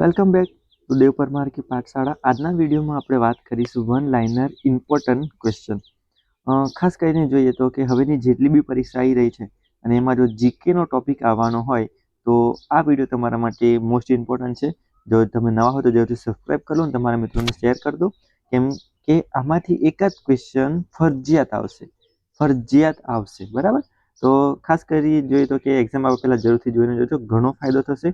Welcome back to દેવ પરમાર કી પાઠશાળા. આજના વિડીયોમાં આપણે વાત કરીશું વન લાઇનર ઇમ્પોર્ટન્ટ ક્વેશ્ચન. ખાસ કરીને જોઈએ તો કે હવેની જેટલી બી પરીક્ષા આવી રહી છે અને એમાં જો જીકેનો ટોપિક આવવાનો હોય તો આ વિડીયો તમારા માટે મોસ્ટ ઇમ્પોર્ટન્ટ છે. જો તમે નવા હો તો જરૂરથી સબસ્ક્રાઈબ કરો અને તમારા મિત્રોને શેર કરી દો, કેમ કે આમાંથી એક જ ક્વેશ્ચન ફરજિયાત આવશે. બરાબર, તો ખાસ કરી જોઈએ તો કે એક્ઝામ આવે પહેલાં જરૂરથી જોઈને જોજો, ઘણો ફાયદો થશે.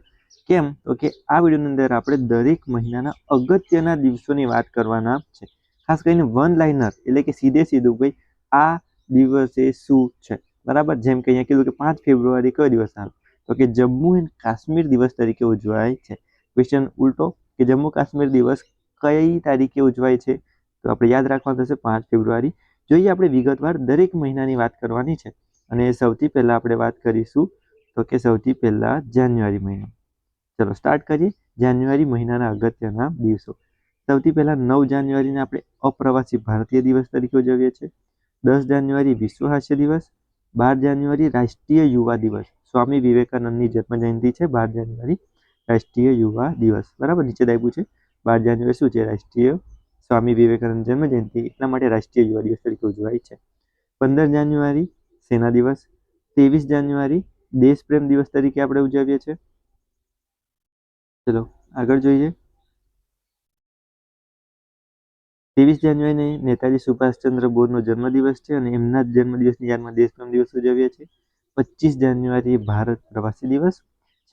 કેમ તો કે આ વિડીયોની અંદર આપણે દરેક મહિનાના અગત્યના દિવસોની વાત કરવાના છે. ખાસ કરીને વન લાઇનર એટલે કે સીધું ભાઈ આ દિવસે શું છે. બરાબર, જેમ કે અહીંયા કીધું કે 5 ફેબ્રુઆરી કયો દિવસ આવે, તો કે જમ્મુ એન્ડ કાશ્મીર દિવસ તરીકે ઉજવાય છે. ક્વેશ્ચન ઉલટો કે જમ્મુ કાશ્મીર દિવસ કઈ તારીખે ઉજવાય છે, તો આપણે યાદ રાખવાનું થશે 5 ફેબ્રુઆરી. જોઈએ આપણે વિગતવાર દરેક મહિનાની વાત કરવાની છે અને સૌથી પહેલા આપણે વાત કરીશું તો કે સૌથી પહેલા જાન્યુઆરી મહિનો. ચલો સ્ટાર્ટ કરીએ. જાન્યુઆરી મહિનાના અગત્યના દિવસો. સૌથી પહેલા 9 જાન્યુઆરીને આપણે અપ્રવાસી ભારતીય દિવસ તરીકે ઉજવીએ છીએ. 10 જાન્યુઆરી વિશ્વ હાસ્ય દિવસ. 12 જાન્યુઆરી રાષ્ટ્રીય યુવા દિવસ. સ્વામી વિવેકાનંદની જન્મજયંતિ છે 12 જાન્યુઆરી, રાષ્ટ્રીય યુવા દિવસ. બરાબર, નીચે આપ્યું છે 12 જાન્યુઆરી શું છે, રાષ્ટ્રીય સ્વામી વિવેકાનંદ જન્મજયંતિ, એટલા માટે રાષ્ટ્રીય યુવા દિવસ તરીકે ઉજવાય છે. 15 જાન્યુઆરી સેના દિવસ. 23 જાન્યુઆરી દેશ પ્રેમ દિવસ તરીકે આપણે ઉજવીએ છીએ. ચલો આગળ જોઈએ. 23 જાન્યુઆરીને નેતાજી સુભાષચંદ્ર બોઝનો જન્મદિવસ છે અને એમના જ જન્મદિવસની યાદમાં દેશપ્રેમ દિવસ ઉજવીએ છીએ. 25 જાન્યુઆરી ભારત પ્રવાસી દિવસ.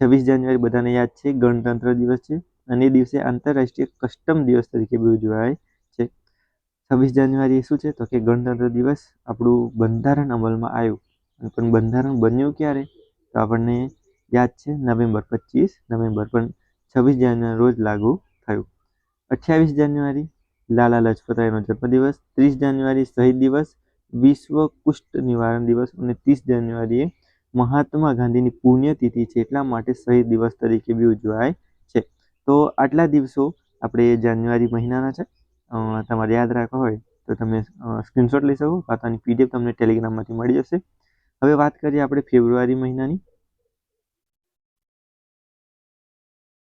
26 જાન્યુઆરી બધાને યાદ છે ગણતંત્ર દિવસ છે અને એ દિવસે આંતરરાષ્ટ્રીય કસ્ટમ દિવસ તરીકે બી ઉજવાય છે. 26 જાન્યુઆરી શું છે, તો કે ગણતંત્ર દિવસ. આપણું બંધારણ અમલમાં આવ્યું, પણ બંધારણ બન્યું ક્યારે, તો આપણને યાદ છે નવેમ્બર 25 નવેમ્બર, પણ 26 જાન્યુઆરી રોજ લાગુ થયું. 28 જાન્યુઆરી લાલા લજપતરાયનો જન્મદિવસ. 30 જાન્યુઆરી શહીદ દિવસ, વિશ્વ કુષ્ઠ નિવારણ દિવસ અને 30 જાન્યુઆરીએ મહાત્મા ગાંધીની પુણ્યતિથિ છે, એટલા માટે શહીદ દિવસ તરીકે બી ઉજવાય છે. તો આટલા દિવસો આપણે જાન્યુઆરી મહિનાના છે. તમારે યાદ રાખવા હોય તો તમે સ્ક્રીનશોટ લઈ શકો, ખાતાની પીડીએફ તમને ટેલિગ્રામમાંથી મળી જશે. હવે વાત કરીએ આપણે ફેબ્રુઆરી મહિનાની.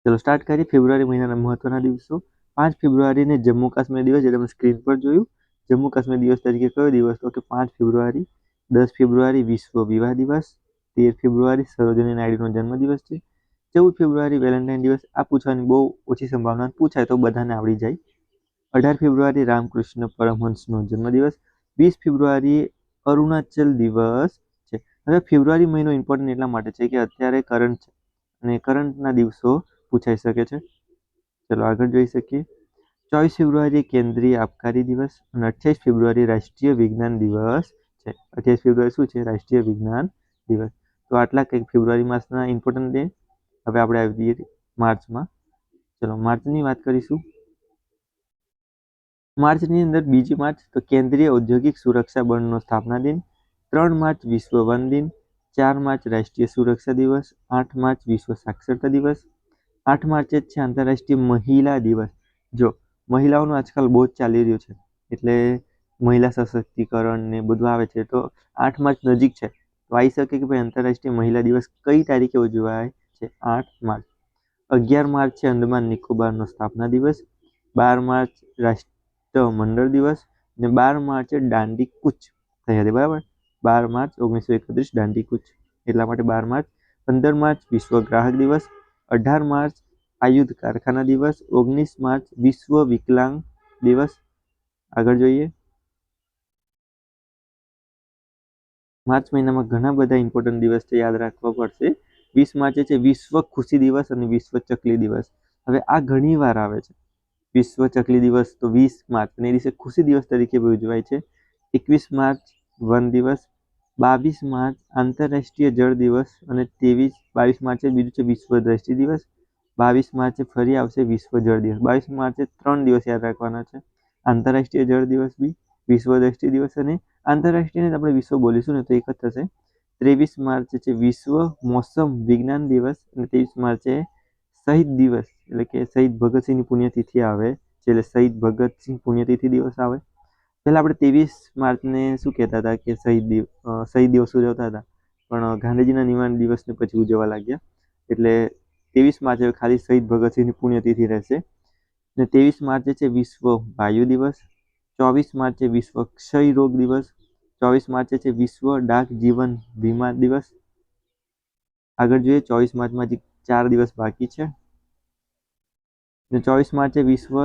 ચલો સ્ટાર્ટ કરીએ ફેબ્રુઆરી મહિનાના મહત્વના દિવસો. 5 ફેબ્રુઆરીને જમ્મુ કાશ્મીર દિવસ, જે તમે સ્ક્રીન પર જોયું. જમ્મુ કાશ્મીર દિવસ તરીકે કયો દિવસ, તો કે 5 ફેબ્રુઆરી. 10 ફેબ્રુઆરી વિશ્વ વિવાહ દિવસ. 13 ફેબ્રુઆરી સરોજિની નાયડુનો જન્મદિવસ છે. 14 ફેબ્રુઆરી વેલેન્ટાઇન દિવસ. આ પૂછવાની બહુ ઓછી સંભાવના, પૂછાય તો બધાને આવડી જાય. 18 ફેબ્રુઆરી રામકૃષ્ણ પરમહંસનો જન્મદિવસ. 20 ફેબ્રુઆરી અરુણાચલ દિવસ છે. હવે ફેબ્રુઆરી મહિનો ઇમ્પોર્ટન્ટ એટલા માટે છે કે અત્યારે કરંટ છે અને કરંટના દિવસો પૂછાઈ શકે છે. ચલો આગળ જોઈ શકીએ. 24 ફેબ્રુઆરી કેન્દ્રીય આબકારી દિવસ અને 28 ફેબ્રુઆરી રાષ્ટ્રીય વિજ્ઞાન દિવસ છે. 28 ફેબ્રુઆરી શું છે, રાષ્ટ્રીય વિજ્ઞાન દિવસ. તો આટલા કંઈક ફેબ્રુઆરી માસના ઇમ્પોર્ટન્ટ ડે. હવે આપણે આવી જઈએ માર્ચમાં. ચલો માર્ચની વાત કરીશું. માર્ચની અંદર 2 માર્ચ તો કેન્દ્રીય ઔદ્યોગિક સુરક્ષા બળનો સ્થાપના દિન. 3 માર્ચ વિશ્વ વન દિન. 4 માર્ચ રાષ્ટ્રીય સુરક્ષા દિવસ. 8 માર્ચ વિશ્વ સાક્ષરતા દિવસ. 8 માર્ચે જ છે આંતરરાષ્ટ્રીય મહિલા દિવસ. જો મહિલાઓનું આજકાલ બહુ જ ચાલી રહ્યું છે, એટલે મહિલા સશક્તિકરણ ને બધું આવે છે, તો 8 માર્ચ નજીક છે, તો આવી શકે કે ભાઈ આંતરરાષ્ટ્રીય મહિલા દિવસ કઈ તારીખે ઉજવાય છે, 8 માર્ચ. 11 માર્ચ છે અંદમાન નિકોબારનો સ્થાપના દિવસ. 12 માર્ચ રાષ્ટ્રમંડળ દિવસ અને 12 માર્ચે દાંડી કૂચ થઈ હતી. બરાબર, 12 માર્ચ 1931 દાંડી કૂચ, એટલા માટે 12 માર્ચ. 15 માર્ચ વિશ્વ ગ્રાહક દિવસ. 18 માર્ચ આયુધ કારખાના દિવસ. 19 માર્ચ વિશ્વ વિકલાંગ દિવસ. આગળ જોઈએ. માર્ચ મહિનામાં ઘણા બધા ઇમ્પોર્ટન્ટ દિવસ છે, યાદ રાખવા પડશે. 20 માર્ચે છે વિશ્વ ખુશી દિવસ અને વિશ્વ ચકલી દિવસ. હવે આ ઘણી વાર આવે છે, વિશ્વ ચકલી દિવસ તો 20 માર્ચ અને એ દિવસે ખુશી દિવસ તરીકે ઉજવાય છે. 21 માર્ચ વન દિવસ. 22 માર્ચ આંતરરાષ્ટ્રીય જળ દિવસ અને 22 માર્ચે બીજું છે વિશ્વ દ્રષ્ટિ દિવસ. 22 માર્ચે ફરી આવશે વિશ્વ જળ દિવસ. 22 માર્ચે 3 દિવસ યાદ રાખવાના છે, આંતરરાષ્ટ્રીય જળ દિવસ બી, વિશ્વ દ્રષ્ટિ દિવસ અને આંતરરાષ્ટ્રીય આપણે વિશ્વ બોલીશું ને તો એક જ થશે. 23 માર્ચે છે વિશ્વ મોસમ વિજ્ઞાન દિવસ અને 23 માર્ચે શહીદ દિવસ, એટલે કે શહીદ ભગતસિંહની પુણ્યતિથિ આવે છે, એટલે શહીદ ભગતસિંહ પુણ્યતિથિ દિવસ આવે. પહેલાં આપણે 23 માર્ચને શું કહેતા હતા કે શહીદ દિવસ ઉજવતા હતા, પણ ગાંધીજીના નિર્વાણ દિવસને પછી ઉજવવા લાગ્યા, એટલે 23 માર્ચે ખાલી શહીદ ભગતસિંહની પુણ્યતિથિ રહેશે. અને 23 માર્ચે છે વિશ્વ વાયુ દિવસ. 24 માર્ચે વિશ્વ ક્ષય રોગ દિવસ. 24 માર્ચે છે વિશ્વ ડાક જીવન વીમા દિવસ. આગળ જોઈએ 24 માર્ચમાં હજી 4 દિવસ બાકી છે. 24 માર્ચે વિશ્વ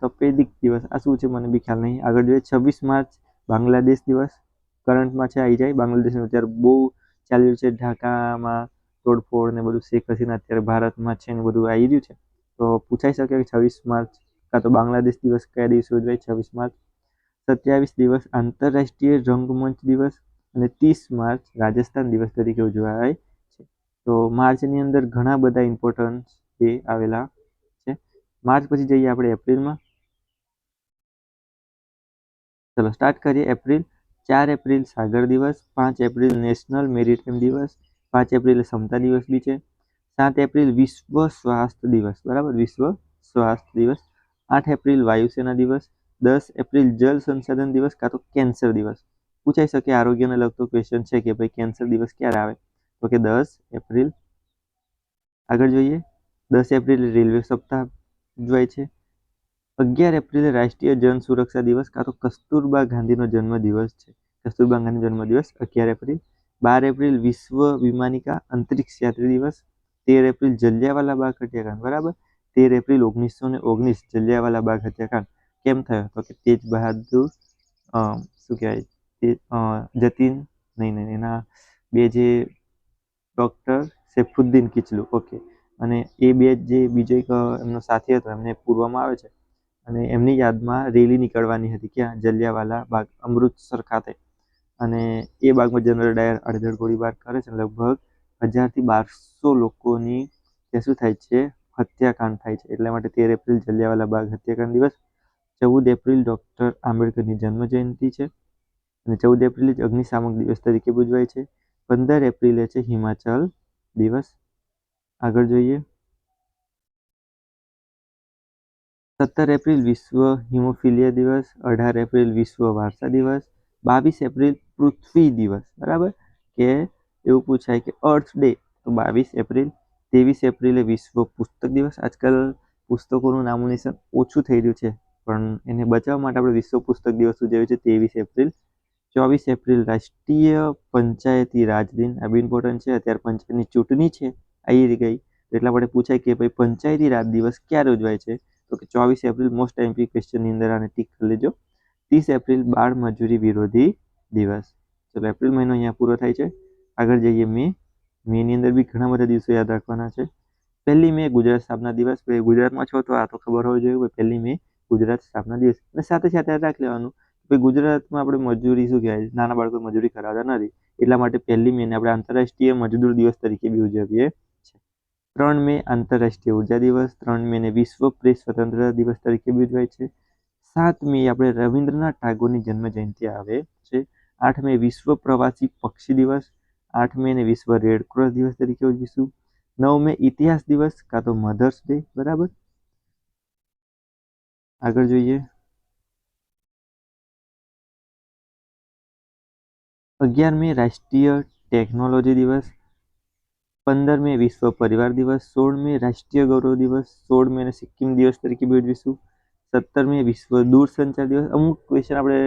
તપેદિક દિવસ. આ શું છે મને બી ખ્યાલ નહીં. આગળ જોઈએ 26 માર્ચ બાંગ્લાદેશ દિવસ. કરંટમાં છે આવી જાય. બાંગ્લાદેશનું અત્યારે બહુ ચાલી રહ્યું છે, ઢાકામાં તોડફોડ ને બધું. શેખ હસીના અત્યારે ભારતમાં છે ને બધું આવી રહ્યું છે, તો પૂછાઈ શકે કે 26 માર્ચ કાં તો બાંગ્લાદેશ દિવસ કયા દિવસે ઉજવાય. 26 માર્ચ. 27 દિવસ આંતરરાષ્ટ્રીય રંગમંચ દિવસ અને 30 માર્ચ રાજસ્થાન દિવસ તરીકે ઉજવાય છે. તો માર્ચની અંદર ઘણા બધા ઇમ્પોર્ટન્સ ડે આવેલા છે. માર્ચ પછી જઈએ આપણે એપ્રિલમાં. ચલો સ્ટાર્ટ કરીએ. એપ્રિલ. 4 એપ્રિલ સાગર દિવસ. 5 એપ્રિલ નેશનલ મેરીટાઈમ દિવસ. 5 એપ્રિલ સમતા દિવસ બી છે. 7 એપ્રિલ વિશ્વ સ્વાસ્થ્ય દિવસ, બરાબર, વિશ્વ સ્વાસ્થ્ય દિવસ. 8 એપ્રિલ વાયુસેના દિવસ. 10 એપ્રિલ જલ સંસાધન દિવસ કાં તો કેન્સર દિવસ. પૂછાઈ શકે, આરોગ્યને લગતો ક્વેશ્ચન છે કે ભાઈ કેન્સર દિવસ ક્યારે આવે, તો કે 10 એપ્રિલ. આગળ જોઈએ 10 એપ્રિલ રેલવે સપ્તાહ ઉજવાય છે. 11 એપ્રિલે રાષ્ટ્રીય જન સુરક્ષા દિવસ કાં તો કસ્તુરબા ગાંધીનો જન્મદિવસ છે. કસ્તુરબા ગાંધી જન્મદિવસ 11 એપ્રિલ. 12 એપ્રિલ વિશ્વ વિમાનિકા અંતરિક્ષ યાત્રી દિવસ. 13 એપ્રિલ જલિયાવાલા બાગ હત્યાકાંડ, બરાબર. 13 એપ્રિલ 1919 જલિયાવાલા બાગ હત્યાકાંડ કેમ થયો, તો કે તેજ બહાદુર શું કહેવાય જતીન નહીં એના બે જે ડૉક્ટર સૈફુદ્દીન કિચલુ, ઓકે, અને એ બે જે બીજો એક એમનો સાથી હતો એમને પૂરવામાં આવે છે, અને એમની યાદમાં રેલી નીકળવાની હતી ક્યાં, જલિયાવાલા બાગ અમૃતસર ખાતે. અને એ બાગમાં જનરલ ડાયર આડેધડ ગોળીબાર કરે છે. લગભગ 1000થી 1200 લોકોની શું થાય છે, હત્યાકાંડ થાય છે. એટલા માટે 13 એપ્રિલ જલિયાવાલા બાગ હત્યાકાંડ દિવસ. 14 એપ્રિલ ડૉક્ટર આંબેડકરની જન્મ જયંતિ છે અને 14 એપ્રિલે જ અગ્નિશામક દિવસ તરીકે ઉજવાય છે. 15 એપ્રિલે છે હિમાચલ દિવસ. આગળ જોઈએ 17 એપ્રિલ વિશ્વ હિમોફિલિયા દિવસ. 18 એપ્રિલ વિશ્વ વારસા દિવસ. 22 એપ્રિલ પૃથ્વી દિવસ, બરાબર, કે એવું પૂછાય કે અર્થ ડે, તો 22 એપ્રિલ. 23 એપ્રિલે વિશ્વ પુસ્તક દિવસ. આજકાલ પુસ્તકોનું નામું નિશાન ઓછું થઈ રહ્યું છે, પણ એને બચાવવા માટે આપણે વિશ્વ પુસ્તક દિવસ ઉજવીએ છીએ 23 એપ્રિલ. 24 એપ્રિલ રાષ્ટ્રીય પંચાયતી રાજ દિન. આ બી ઇમ્પોર્ટન્ટ છે, અત્યારે પંચાયતની ચૂંટણી છે આવી ગઈ, એટલા માટે પૂછાય કે ભાઈ પંચાયતી રાજ દિવસ ક્યારે ઉજવાય છે, તો કે 24 એપ્રિલ. મોસ્ટ એમપી ક્વેશ્ચનની અંદર આને ટીક કરી લેજો. 30 એપ્રિલ બાળ મજૂરી વિરોધી દિવસ. ચલો એપ્રિલ મહિનો અહીંયા પૂરો થાય છે. આગળ જઈએ મે. મેની અંદર બી ઘણા બધા દિવસો યાદ રાખવાના છે. 1 મે ગુજરાત સ્થાપના દિવસ. ગુજરાતમાં છો તો આ તો ખબર હોવી જોઈએ, 1 મે ગુજરાત સ્થાપના દિવસ. અને સાથે સાથે યાદ રાખી લેવાનું કે ગુજરાતમાં આપણે મજૂરી શું કહેવાય, નાના બાળકો મજૂરી કરાવતા નથી, એટલા માટે 1 મેને આપણે આંતરરાષ્ટ્રીય મજદૂર દિવસ તરીકે બી ઉજવીએ છીએ. 3 મે આંતરરાષ્ટ્રીય ઉર્જા દિવસ. 3 મેને વિશ્વ પ્રેસ સ્વતંત્રતા દિવસ તરીકે બી ઉજવાય છે. 7 મે આપણે રવિન્દ્રનાથ ટાગોરની જન્મ જયંતિ આવે છે. 8 મે વિશ્વ પ્રવાસી પક્ષી દિવસ. 8 મેને વિશ્વ રેડક્રોસ દિવસ તરીકે ઉજવીશું. 9 મે ઇતિહાસ દિવસ કાં તો મધર્સ ડે, બરાબર. આગળ જોઈએ 11 મે રાષ્ટ્રીય ટેકનોલોજી દિવસ. 15 મે વિશ્વ પરિવાર દિવસ. 16 મે રાષ્ટ્રીય ગૌરવ દિવસ. 16 મેને સિક્કિમ દિવસ તરીકે બી ઉજવીશું. 17 મે વિશ્વ દૂરસંચાર દિવસ. અમુક ક્વેશ્ચન આપણે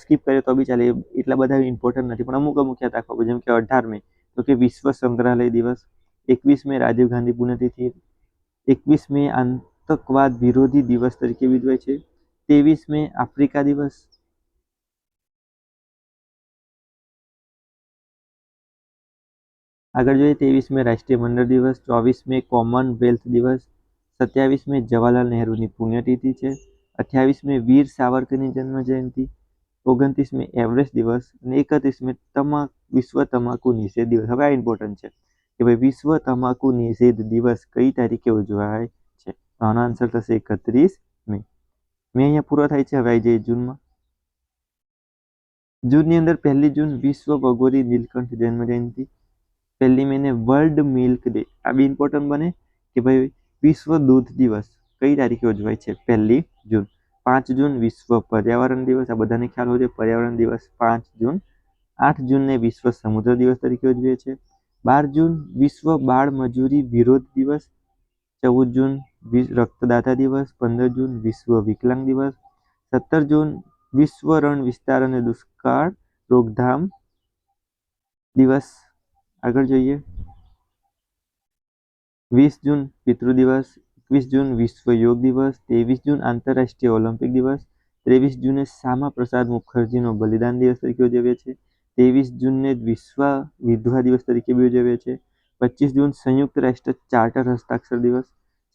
સ્કીપ કરીએ તો બી ચાલે, એટલા બધા ઇમ્પોર્ટન્ટ નથી, પણ અમુક યાદ રાખવા, જેમ કે 18 મે તો કે વિશ્વ સંગ્રહાલય દિવસ. 21 મે રાજીવ ગાંધી પુણ્યતિથિ. 21 મે આતંકવાદ વિરોધી દિવસ તરીકે ઉજવાય છે. 23 મે આફ્રિકા દિવસ. આગળ જોઈએ 23 મે રાષ્ટ્રીય મંડળ દિવસ. 24 મે કોમનવેલ્થ દિવસ. 27 મે જવાહરલાલ નહેરુની પુણ્યતિથિ છે. 28 મે વીર સાવરકરની જન્મ જયંતિ. 29 મે એવરેસ્ટ દિવસ અને 31 મે વિશ્વ તમાકુ નિષેધ દિવસ. હવે આ ઇમ્પોર્ટન્ટ છે કે ભાઈ વિશ્વ તમાકુ નિષેધ દિવસ કઈ તારીખે ઉજવાય છે, તો આનો આન્સર થશે 31 મે. મે અહીંયા પૂરો થાય છે. હવે આવી જઈએ જૂનમાં. જૂનની અંદર 1 જૂન વિશ્વ ભગોરી નીલકંઠ જન્મ જયંતિ. 1 મેને વર્લ્ડ મિલ્ક ડે. આ બી ઇમ્પોર્ટન્ટ બને કે ભાઈ વિશ્વ દૂધ દિવસ કઈ તારીખે ઉજવાય છે, 1 જૂન. 5 જૂન વિશ્વ પર્યાવરણ દિવસ. આ બધાને ખ્યાલ હોય છે, પર્યાવરણ દિવસ 5 જૂન. 8 જૂનને વિશ્વ સમુદ્ર દિવસ તરીકે ઉજવીએ છીએ. 12 જૂન વિશ્વ બાળ મજૂરી વિરોધ દિવસ. 14 જૂન રક્તદાતા દિવસ, 15 જૂન વિશ્વ વિકલાંગ દિવસ, 17 જૂન વિશ્વ રણ વિસ્તાર અને દુષ્કાળ રોકથામ દિવસ. આગળ જોઈએ. 20 જૂન પિતૃ દિવસ, 21 જૂન વિશ્વ યોગ દિવસ, 23 જૂન આંતરરાષ્ટ્રીય ઓલિમ્પિક દિવસ, 23 જૂને શ્યામા પ્રસાદ મુખર્જીનો બલિદાન દિવસ તરીકે ઉજવીએ છીએ, 23 જૂનને વિશ્વ વિધવા દિવસ તરીકે બી ઉજવીએ છીએ, 25 જૂન સંયુક્ત રાષ્ટ્ર ચાર્ટર હસ્તાક્ષર દિવસ,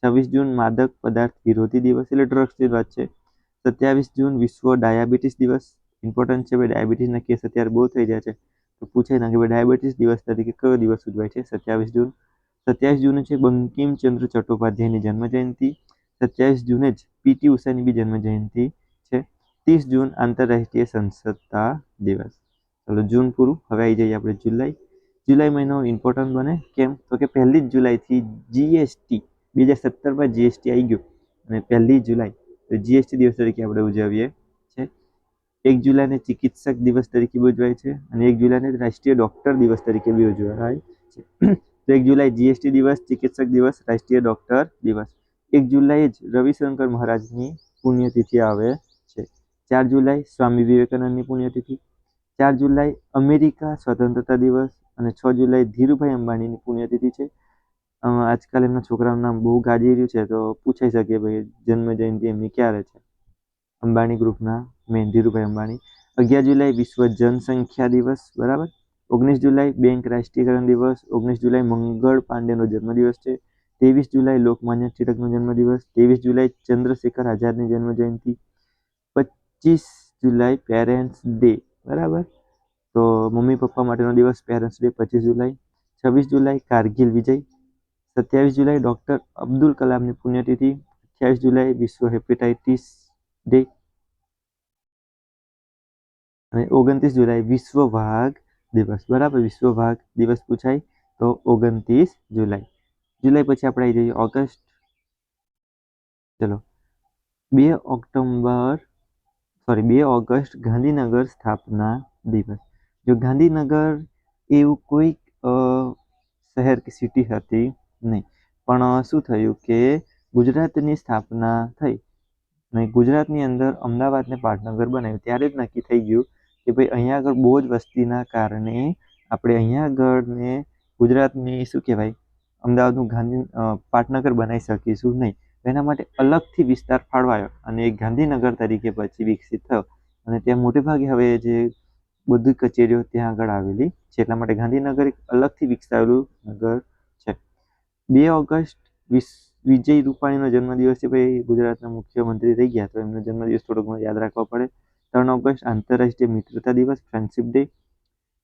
26 જૂન માદક પદાર્થ વિરોધી દિવસ એટલે ડ્રગ્સની વાત છે, 27 જૂન વિશ્વ ડાયાબિટીસ દિવસ. ઇમ્પોર્ટન્ટ છે ભાઈ, ડાયાબિટીસના કેસ અત્યારે બહુ થઈ જાય છે, તો પૂછાય ના કે ભાઈ ડાયાબિટીસ દિવસ તરીકે કયો દિવસ ઉજવાય છે. 27 જૂન. 27 જૂને છે બંકિમચંદ્ર ચટ્ટોપાધ્યાયની જન્મ જયંતિ. 27 જૂને જ પીટી ઉષાની બી જન્મ જયંતિ છે. 30 જૂન આંતરરાષ્ટ્રીય સંસદતા દિવસ. ચલો જૂન પૂરું. હવે આવી જઈએ આપણે જુલાઈ. જુલાઈ મહિનો ઇમ્પોર્ટન્ટ બને કેમ તો કે 1 જુલાઈથી જીએસટી 2017માં જીએસટી આવી ગયું અને 1 જુલાઈ તો જીએસટી દિવસ તરીકે આપણે ઉજવીએ છીએ. 1 જુલાઈને ચિકિત્સક દિવસ તરીકે બી ઉજવાય છે અને 1 જુલાઈને રાષ્ટ્રીય ડોક્ટર દિવસ તરીકે બી ઉજવાય છે. તો 1 જુલાઈ જીએસટી દિવસ, ચિકિત્સક દિવસ, રાષ્ટ્રીય ડોક્ટર દિવસ. 1 જુલાઈ જ રવિશંકર મહારાજની પુણ્યતિથિ આવે છે. 4 જુલાઈ સ્વામી વિવેકાનંદની પુણ્યતિથિ. 4 જુલાઈ અમેરિકા સ્વતંત્રતા દિવસ અને 6 જુલાઈ ધીરુભાઈ અંબાણીની પુણ્યતિથિ છે. આજકાલ એમના છોકરાનું નામ બહુ ગાજી રહ્યું છે તો પૂછાઈ શકે ભાઈ જન્મ જયંતિ એમની ક્યારે છે. અંબાણી ગ્રુપના મેન ધીરુભાઈ અંબાણી. 11 જુલાઈ વિશ્વ જનસંખ્યા દિવસ, બરાબર. 19 જુલાઈ બેંક રાષ્ટ્રીયકરણ દિવસ. 19 જુલાઈ મંગળ પાંડેનો જન્મદિવસ છે. 23 જુલાઈ લોકમાન્ય ટિળકનો જન્મદિવસ. 23 જુલાઈ ચંદ્રશેખર આઝાદની જન્મજયંતિ. 25 જુલાઈ પેરેન્ટ્સ ડે, બરાબર. તો મમ્મી પપ્પા માટેનો દિવસ પેરેન્ટ્સ ડે 25 જુલાઈ. 26 જુલાઈ કારગિલ વિજય. 27 જુલાઈ ડૉક્ટર અબ્દુલ કલામની પુણ્યતિથિ. 28 જુલાઈ વિશ્વ હેપેટાઇટિસ ડે અને 29 જુલાઈ વિશ્વ વાઘ દિવસ, બરાબર. વિશ્વ વાઘ દિવસ પૂછાય તો 29 જુલાઈ. જુલાઈ પછી આપણે આવી જઈએ ઓગસ્ટ. ચલો 2 ઓગસ્ટ ગાંધીનગર સ્થાપના દિવસ. જો ગાંધીનગર એવું કોઈ શહેર કે સિટી હતી નહીં, પણ શું થયું કે ગુજરાતની સ્થાપના થઈ અને ગુજરાતની અંદર અમદાવાદને પાટનગર બનાવ્યું ત્યારે જ નક્કી થઈ ગયું કે ભાઈ અહીંયા આગળ બહુ જ વસ્તીના કારણે આપણે અહીંયા આગળને ગુજરાતની શું કહેવાય અમદાવાદનું પાટનગર બનાવી શકીશું નહીં. એના માટે અલગથી વિસ્તાર ફાળવાયો અને એ ગાંધીનગર તરીકે પછી વિકસિત થયો અને ત્યાં મોટેભાગે હવે જે બધી કચેરીઓ ત્યાં આગળ આવેલી છે. એટલા માટે ગાંધીનગર એક અલગથી વિકસાવેલું નગર છે. 2 ઓગસ્ટ વિજય રૂપાણીનો જન્મદિવસ છે. ભાઈ ગુજરાતના મુખ્યમંત્રી થઈ ગયા તો એમનો જન્મદિવસ થોડો ઘણો યાદ રાખવો પડે. 3 ઓગસ્ટ આંતરરાષ્ટ્રીય મિત્રતા દિવસ, ફ્રેન્ડશિપ ડે.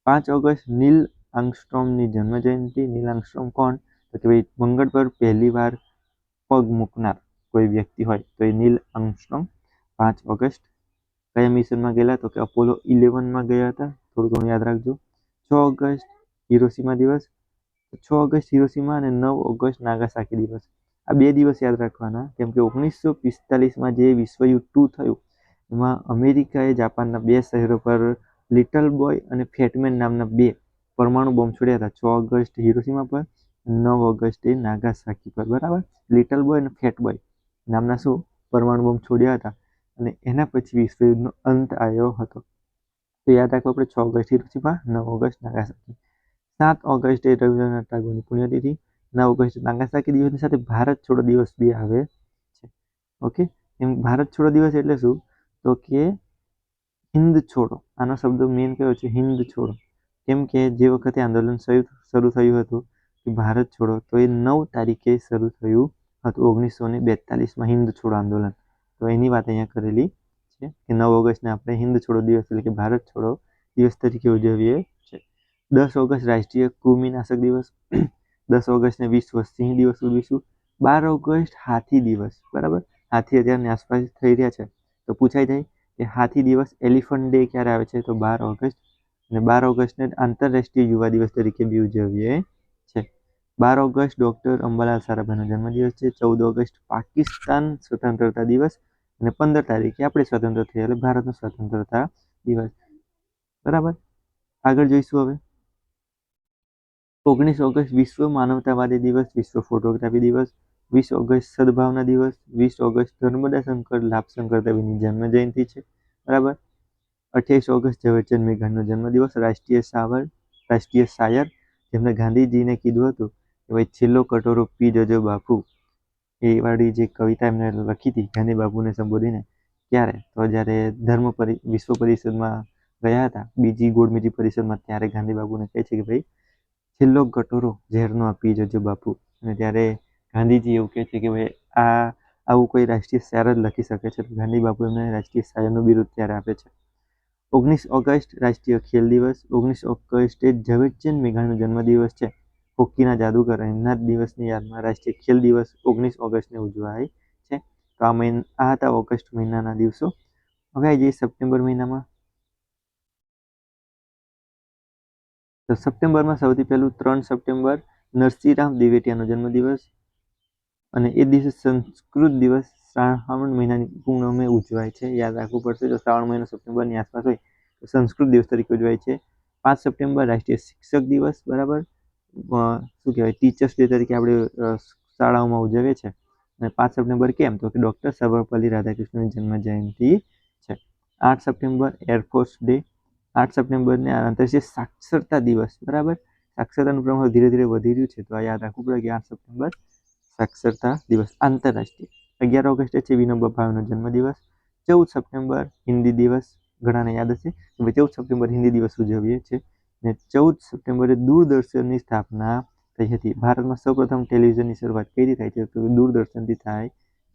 5 ઓગસ્ટ નીલ આર્મસ્ટ્રોંગની જન્મજયંતિ. નીલ આર્મસ્ટ્રોંગ કોણ તો કે ભાઈ મંગળ પર પહેલી વાર પગ મૂકનાર કોઈ વ્યક્તિ હોય તો એ નીલ આર્મસ્ટ્રોંગ. 5 ઓગસ્ટ કયા મિશનમાં ગયેલા તો કે અપોલો 11માં ગયા હતા, થોડું ઘણું યાદ રાખજો. 6 ઓગસ્ટ હિરોશિમા દિવસ. 6 ઓગસ્ટ હિરોશિમા અને 9 ઓગસ્ટ નાગાસાકી દિવસ. આ 2 દિવસ યાદ રાખવાના કેમ કે 1945માં જે વિશ્વયુદ્ધ 2 થયું એમાં અમેરિકાએ જાપાનના 2 શહેરો પર લિટલ બોય અને ફેટમેન નામના 2 પરમાણુ બોમ્બ છોડ્યા હતા. 6 ઓગસ્ટ હિરોશિમા પર, 9 ઓગસ્ટે નાગાસાકી પર, બરાબર. લિટલ બોય અને ફેટ બોય નામના શું પરમાણુ બોમ્બ છોડ્યા હતા અને એના પછી વિશ્વયુદ્ધનો અંત આવ્યો હતો. તો યાદ રાખવું આપણે 6 ઓગસ્ટ હિરોશિમા, 9 ઓગસ્ટ નાગાસાકી. 7 ઓગસ્ટે રવિન્દ્રનાથ ટાગોરની પુણ્યતિથિ. 9 ઓગસ્ટ નાગાસાકી દિવસની સાથે ભારત છોડો દિવસ બી આવે છે. ઓકે, એમ ભારત છોડો દિવસ એટલે શું તો કે હિન્દ છોડો. આનો શબ્દ મેઇન કયો છે હિન્દ છોડો. કેમ કે જે વખતે આંદોલન શરૂ થયું હતું કે ભારત છોડો તો એ 9 તારીખે શરૂ થયું હતું 1942માં હિન્દ છોડો આંદોલન. તો એની વાત અહીંયા કરેલી છે કે 9 ઓગસ્ટને આપણે હિન્દ છોડો દિવસ એટલે કે ભારત છોડો દિવસ તરીકે ઉજવીએ છીએ. 10 ઓગસ્ટ રાષ્ટ્રીય કૃમિનાશક દિવસ. 10 ઓગસ્ટને વિશ્વ સિંહ દિવસ ઉજવીશું. 12 ઓગસ્ટ હાથી દિવસ, બરાબર. હાથી અત્યારની આસપાસ થઈ રહ્યા છે તો પૂછાઈ જાય કે હાથી દિવસ એલિફન્ટ ડે ક્યારે આવે છે તો 12 ઓગસ્ટ. અને 12 ઓગસ્ટને આંતરરાષ્ટ્રીય યુવા દિવસ તરીકે બી ઉજવીએ છે. 12 ઓગસ્ટ ડૉક્ટર અંબાલાલ સારાભાઈનો જન્મદિવસ છે. 14 ઓગસ્ટ પાકિસ્તાન સ્વતંત્રતા દિવસ અને 15 તારીખે આપણે સ્વતંત્ર થયા એટલે ભારતનો સ્વતંત્રતા દિવસ, બરાબર. આગળ જોઈશું હવે. 19 ઓગસ્ટ વિશ્વ માનવતાવાદી દિવસ, વિશ્વ ફોટોગ્રાફી દિવસ. 20 ઓગસ્ટ સદભાવના દિવસ, 20 ઓગસ્ટ નર્મદા શંકર લાભશંકર દેવીની જન્મ જયંતિ છે, બરાબર. 28 ઓગસ્ટ ઝવેરચંદ મેઘાણીનો જન્મદિવસ, રાષ્ટ્રીય શાયર જેમને ગાંધીજીને કીધું હતું કે ભાઈ છેલ્લો કટોરો પી જજો બાપુ, એ વાળી જે કવિતા એમને લખી હતી ગાંધી બાપુને સંબોધીને, ત્યારે તો જ્યારે વિશ્વ પરિષદમાં ગયા હતા, બીજી ગોળમેજી પરિષદમાં, ત્યારે ગાંધી બાપુને કહે છે કે ભાઈ છેલ્લો કટોરો ઝેરનો આપી જજો બાપુ. અને ત્યારે ગાંધીજી એવું કહે છે કે ભાઈ આવું કોઈ રાષ્ટ્રીય શાયર જ લખી શકે છે. ગાંધી બાપુ એમને રાષ્ટ્રીય શાયરનું બિરુદ ત્યારે આપે છે. 19 ઓગસ્ટ રાષ્ટ્રીય ખેલ દિવસ. 19 ઓગસ્ટે ઝવેરચંદ મેઘાણીનો જન્મદિવસ છે. હોકીના જાદુગર એમના દિવસની યાદમાં રાષ્ટ્રીય ખેલ દિવસ 19 ઓગસ્ટને ઉજવાય છે. તો આ હતા ઓગસ્ટ મહિનાના દિવસો. હવે આવી જઈએ સપ્ટેમ્બર મહિનામાં. તો સપ્ટેમ્બરમાં સૌથી પહેલું 3 સપ્ટેમ્બર નરસિંહરામ દિવેટિયાનો જન્મદિવસ, અને એ દિવસે સંસ્કૃત દિવસ શ્રાવણ મહિનાની પૂનમે ઉજવાય છે. યાદ રાખવું પડશે, જો શ્રાવણ મહિનો સપ્ટેમ્બરની આસપાસ હોય તો સંસ્કૃત દિવસ તરીકે ઉજવાય છે. 5 સપ્ટેમ્બર રાષ્ટ્રીય શિક્ષક દિવસ, બરાબર. શું કહેવાય, ટીચર્સ ડે તરીકે આપણે શાળાઓમાં ઉજવીએ છીએ. અને 5 સપ્ટેમ્બર કેમ, તો કે ડૉક્ટર સર્વપલ્લી રાધાકૃષ્ણની જન્મ જયંતિ છે. 8 સપ્ટેમ્બર એરફોર્સ ડે. 8 સપ્ટેમ્બરને આંતરરાષ્ટ્રીય સાક્ષરતા દિવસ, બરાબર. સાક્ષરતાનું પ્રમાણ ધીરે ધીરે વધી રહ્યું છે, તો આ યાદ રાખવું પડે કે 8 સપ્ટેમ્બર સાક્ષરતા દિવસ આંતરરાષ્ટ્રીય. 11 ઓગસ્ટે છે વિનોબા ભાવેનો જન્મદિવસ. 14 સપ્ટેમ્બર હિન્દી દિવસ, ઘણાને યાદ હશે કે 14 સપ્ટેમ્બર હિન્દી દિવસ ઉજવીએ છીએ. અને 14 સપ્ટેમ્બરે દૂરદર્શનની સ્થાપના થઈ હતી. ભારતમાં સૌપ્રથમ ટેલિવિઝનની શરૂઆત કઈ થાય છે, તો દૂરદર્શનથી થાય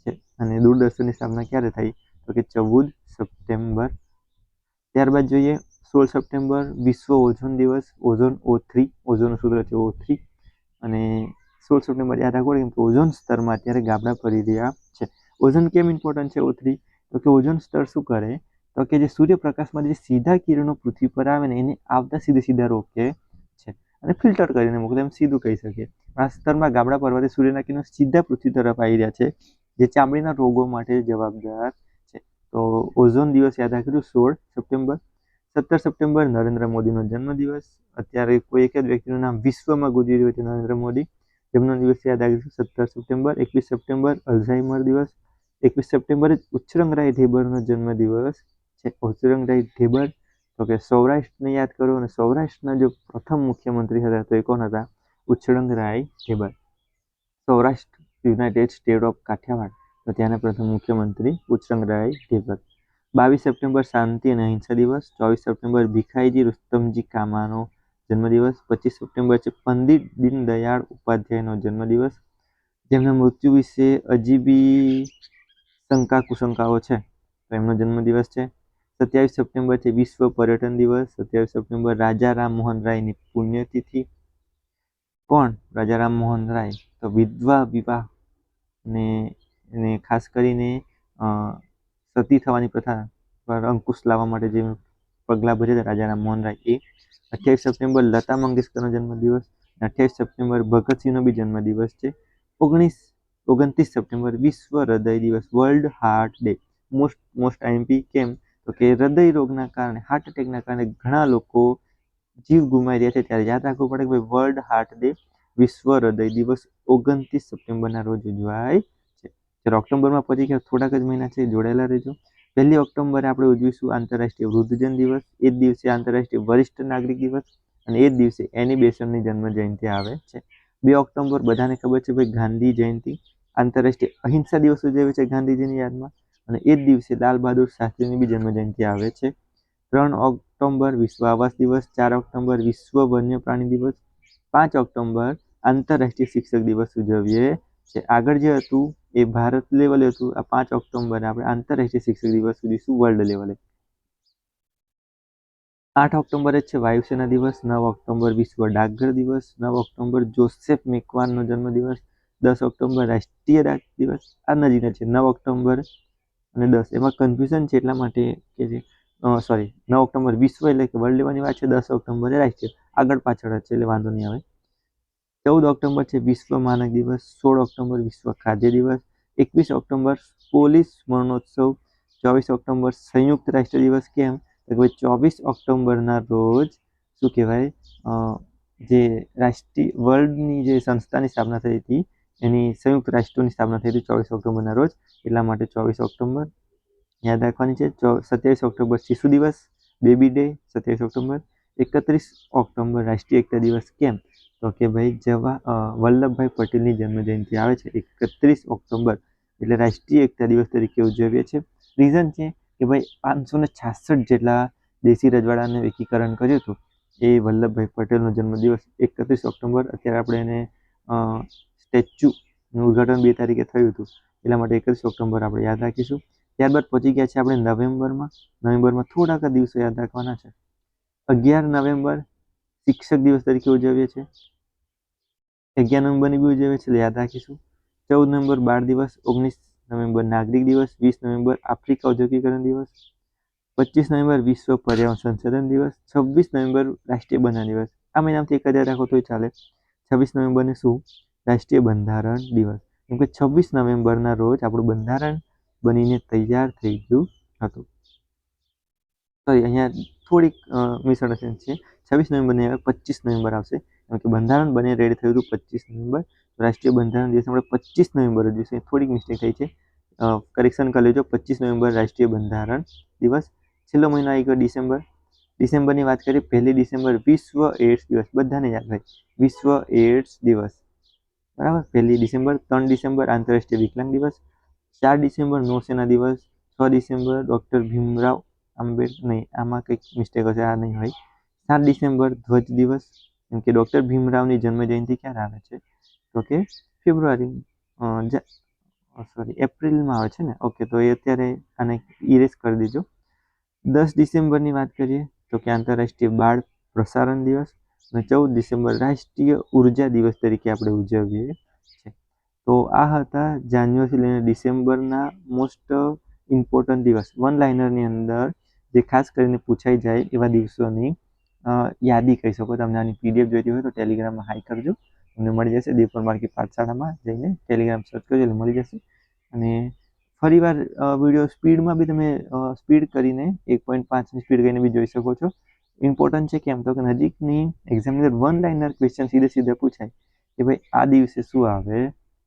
છે. અને દૂરદર્શનની સ્થાપના ક્યારે થઈ, તો કે 14 સપ્ટેમ્બર. ત્યારબાદ જોઈએ 16 સપ્ટેમ્બર વિશ્વ ઓઝોન દિવસ. ઓઝોન O3, ઓઝોનનું સૂત્ર છે O3. અને 16 સપ્ટેમ્બર યાદ રાખવું કેમ કે ઓઝોન સ્તરમાં અત્યારે ગાબડા પડી રહ્યા છે. ઓઝોન કેમ ઇમ્પોર્ટન્ટ છે O3, તો કે ઓઝોન સ્તર શું કરે, તો કે જે સૂર્યપ્રકાશમાં જે સીધા કિરણો પૃથ્વી પર આવે ને એને આવતા સીધા રોકે છે અને ફિલ્ટર કરીને મોકલે, એમ સીધું કહી શકીએ. આ સ્તરમાં ગાબડા પડવાથી સૂર્યના કિરણો સીધા પૃથ્વી તરફ આવી રહ્યા છે, જે ચામડીના રોગો માટે જવાબદાર છે. તો ઓઝોન દિવસ યાદ રાખીશું 16 સપ્ટેમ્બર. 17 સપ્ટેમ્બર નરેન્દ્ર મોદીનો જન્મદિવસ. અત્યારે કોઈ એક જ વ્યક્તિનું નામ વિશ્વમાં ગુંજી રહ્યું છે, નરેન્દ્ર મોદી. જન્મદિવસ યાદ રાખીશું 17 સપ્ટેમ્બર. 21 સપ્ટેમ્બર અલ્ઝાઇમર દિવસ. 21 સપ્ટેમ્બરે ઉચ્ચરંગરાય ઢેબરનો જન્મદિવસ છે. ઉચ્ચરંગરાય ઢેબર, તો કે સૌરાષ્ટ્રને યાદ કરો, અને સૌરાષ્ટ્રના જો પ્રથમ મુખ્યમંત્રી હતા તો એ કોણ હતા, Uchharangrai Dhebar. Saurashtra united state of Kathiawar, તો ત્યાંના પ્રથમ મુખ્યમંત્રી ઉચ્ચરંગરાય ઢેબર. 22 સપ્ટેમ્બર શાંતિ અને અહિંસા દિવસ. 24 સપ્ટેમ્બર ભીખાઈજી રુસ્તમજી કામાનો જન્મદિવસ. 25 સપ્ટેમ્બર છે પંડિત દીનદયાળ ઉપાધ્યાયનો જન્મદિવસ, જેમના મૃત્યુ વિશે હજી બી કુશંકાઓ છે, તો એમનો જન્મદિવસ છે. 27 સપ્ટેમ્બર છે વિશ્વ પર્યટન દિવસ. 27 સપ્ટેમ્બર રાજા રામમોહન રાયની પુણ્યતિથિ. કોણ રાજા રામમોહન રાય, તો વિધવા વિવાહ ને ખાસ કરીને સતી થવાની પ્રથા પર અંકુશ લાવવા માટે જે પગલાં ભર્યા હતા રાજા રામમોહન રાય એ. 28 સપ્ટેમ્બર લતા મંગેશકરનો જન્મદિવસ. 28 સપ્ટેમ્બર ભગતસિંહનો બી જન્મદિવસ છે. 29 સપ્ટેમ્બર વિશ્વ હૃદય દિવસ, world heart day. Most IMP કેમ, તો કે હૃદય રોગના કારણે, હાર્ટ એટેકના કારણે ઘણા લોકો જીવ ગુમાવી રહ્યા છે, ત્યારે યાદ રાખવું પડે કે ભાઈ વર્લ્ડ હાર્ટ ડે, વિશ્વ હૃદય દિવસ 29 સપ્ટેમ્બરના રોજ ઉજવાય છે. જ્યારે ઓક્ટોબરમાં પછી ગયા થોડાક જ મહિના છે, જોડાયેલા રહેજો. 1 ઓક્ટોબરે આપણે ઉજવીશું આંતરરાષ્ટ્રીય વૃદ્ધજન દિવસ. એ જ દિવસે આંતરરાષ્ટ્રીય વરિષ્ઠ નાગરિક દિવસ, અને એ જ દિવસે એની બેસનની જન્મ જયંતિ આવે છે. 2 ઓક્ટોબર બધાને ખબર છે ભાઈ ગાંધી જયંતિ, આંતરરાષ્ટ્રીય અહિંસા દિવસ ઉજવે છે ગાંધીજીની યાદમાં, અને એ જ દિવસે લાલ બહાદુર શાસ્ત્રીની બી જન્મ જયંતિ આવે છે. 3 ઓક્ટોબર વિશ્વ આવાસ દિવસ. 4 ઓક્ટોબર વિશ્વ વન્ય પ્રાણી દિવસ. 5 ઓક્ટોબર આંતરરાષ્ટ્રીય શિક્ષક દિવસ ઉજવીએ છીએ. આગળ જે હતું એ ભારત લેવલે હતું, આ 5 ઓક્ટોબરે આપણે આંતરરાષ્ટ્રીય શિક્ષક દિવસ ઉજવીશું વર્લ્ડ લેવલે. 8 ઓક્ટોબરે છે વાયુસેના દિવસ. 9 ઓક્ટોબર વિશ્વ ડાકઘર દિવસ. 9 ઓક્ટોબર જોસેફ મેકવાનનો જન્મદિવસ. 10 ઓક્ટોબર રાષ્ટ્રીય ડાક દિવસ. આ નજીક છે 9 ઓક્ટોબર અને 10, એમાં કન્ફ્યુઝન છે એટલા માટે કે જે 9 ઓક્ટોબર વિશ્વ એટલે કે વર્લ્ડ લેવલની વાત છે, 10 ઓક્ટોબરે રાષ્ટ્રીય, આગળ પાછળ છે એટલે વાંધો નહીં આવે. 14 ઓક્ટોબર છે વિશ્વ માનક દિવસ. 16 ઓક્ટોબર વિશ્વ ખાદ્ય દિવસ. 21 ઓક્ટોબર પોલીસ સ્મરણોત્સવ. 24 ઓક્ટોબર સંયુક્ત રાષ્ટ્ર દિવસ. કેમ, તો કે 24 ઓક્ટોબરના રોજ શું કહેવાય, જે રાષ્ટ્રીય વર્લ્ડની જે સંસ્થાની સ્થાપના થઈ હતી એની સંયુક્ત રાષ્ટ્રોની સ્થાપના થઈ હતી 24 ઓક્ટોબરના રોજ, એટલા માટે 24 ઓક્ટોબર યાદ રાખવાની છે. 27 ઓક્ટોબર શિશુ દિવસ, બેબી ડે 27 ઓક્ટોબર. 31 ઓક્ટોબર રાષ્ટ્રીય એકતા દિવસ. કેમ તો કે ભાઈ વલ્લભભાઈ પટેલની જન્મજયંતિ આવે છે 31 ઓક્ટોબર, એટલે રાષ્ટ્રીય એકતા દિવસ તરીકે ઉજવીએ છીએ. રીઝન છે કે ભાઈ 566 જેટલા દેશી રજવાડાને એકીકરણ કર્યું હતું, એ વલ્લભભાઈ પટેલનો જન્મદિવસ 31 ઓક્ટોબર. અત્યારે આપણે એને સ્ટેચ્યુનું ઉદ્ઘાટન 2 તારીખે થયું હતું, એટલા માટે 31 ઓક્ટોબર આપણે યાદ રાખીશું. ત્યારબાદ પહોંચી ગયા છે આપણે નવેમ્બરમાં થોડાક દિવસો યાદ રાખવાના છે. 11 નવેમ્બર શિક્ષક દિવસ તરીકે ઉજવીએ છીએ. 11 નવેમ્બરની બી ઉજવીએ છીએ, યાદ રાખીશું. 14 નવેમ્બર બાળ દિવસ, 19 નવેમ્બર નાગરિક દિવસ, 20 નવેમ્બર આફ્રિકા ઔદ્યોગિકરણ દિવસ, 25 નવેમ્બર વિશ્વ પર્યાવરણ સંશોધન દિવસ, 26 નવેમ્બર રાષ્ટ્રીય બંધારણ દિવસ. આ મહિનામાંથી એક જ રાખો તોય ચાલે. 26 નવેમ્બરને શું? રાષ્ટ્રીય બંધારણ દિવસ. કેમ કે 26 નવેમ્બરના રોજ આપણું બંધારણ બનીને તૈયાર થઈ ગયું હતું. સોરી, અહીંયા થોડીક મિસઅન્ડરસ્ટેન્ડિંગ છે. 26 નવેમ્બર નહીં આવે, 25 નવેમ્બર આવશે. કેમ કે બંધારણ બની રેડી થયું હતું 25 નવેમ્બર. રાષ્ટ્રીય બંધારણ દિવસ આપણે 25 નવેમ્બર જ દિવસે થોડીક મિસ્ટેક થઈ છે, કરેક્શન કરી લેજો. 25 નવેમ્બર રાષ્ટ્રીય બંધારણ દિવસ. છેલ્લો મહિનો આવી ગયો ડિસેમ્બરની વાત કરીએ. 1 ડિસેમ્બર વિશ્વ એડ્સ દિવસ, બધાને યાદ હોય વિશ્વ એડ્સ દિવસ, બરાબર. 1 ડિસેમ્બર. 3 ડિસેમ્બર આંતરરાષ્ટ્રીય વિકલાંગ દિવસ. 4 ડિસેમ્બર નૌસેના દિવસ. 6 ડિસેમ્બર ડૉક્ટર ભીમરાવ આંબેડકર, નહીં આમાં કંઈક મિસ્ટેક હશે, આ નહીં હોય. 7 ડિસેમ્બર ધ્વજ દિવસ. કેમ કે ડૉક્ટર ભીમરાવની જન્મજયંતિ ક્યારે આવે છે? તો કે એપ્રિલમાં આવે છે ને. ઓકે, તો એ અત્યારે આને ઇરેઝ કરી દેજો. 10 ડિસેમ્બરની વાત કરીએ તો કે આંતરરાષ્ટ્રીય બાળ પ્રસારણ દિવસ. અને 14 ડિસેમ્બર રાષ્ટ્રીય ઉર્જા દિવસ તરીકે આપણે ઉજવીએ છીએ. તો આ હતા જાન્યુઆરીથી લઈને ડિસેમ્બરના મોસ્ટ ઇમ્પોર્ટન્ટ દિવસ. વન લાઇનરની અંદર જે ખાસ કરીને પૂછાઈ જાય એવા દિવસોની યાદી કહી શકો. તમને આની પીડીએફ જોઈતી હોય તો ટેલિગ્રામમાં હાઈ કરજો, તમને મળી જશે. દીપર માર્કી પાઠશાળામાં જઈને ટેલિગ્રામ સર્ચ કરજો એટલે મળી જશે. અને ફરીવાર વિડીયો સ્પીડમાં બી તમે સ્પીડ કરીને 1.5ની સ્પીડ કરીને બી જોઈ શકો છો. ઇમ્પોર્ટન્ટ છે કેમ તો કે નજીકની એક્ઝામની અંદર વન લાઇનર ક્વેશ્ચન સીધે પૂછાય કે ભાઈ આ દિવસે શું આવે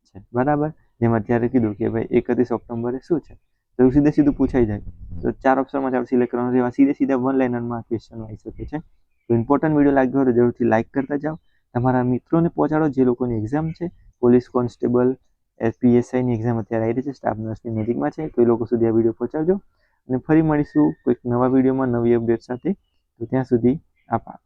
છે, બરાબર. જેમ અત્યારે કીધું કે ભાઈ 31 ઓક્ટોબરે શું છે, તો સીધું પૂછાઈ જાય. તો 4 ઓપ્શનમાં આપણે સિલેક્ટ કરવાનું રહેવા સીધા વન લાઇનરમાં ક્વેશ્ચન આવી શકે છે. તો ઇમ્પોર્ટન્ટ વિડીયો લાગ્યો હોય તો જરૂરથી લાઇક કરતા જાઓ. તમારા મિત્રોને પહોંચાડો જે લોકોની એક્ઝામ છે. પોલીસ કોન્સ્ટેબલ, પીએસઆઈની એક્ઝામ અત્યારે આવી રહી છે, સ્ટાફ નર્સની નજીકમાં છે, તો એ લોકો સુધી આ વિડીયો પહોંચાડજો. અને ફરી મળીશું કોઈક નવા વિડીયોમાં નવી અપડેટ સાથે. તો ત્યાં સુધી આભાર.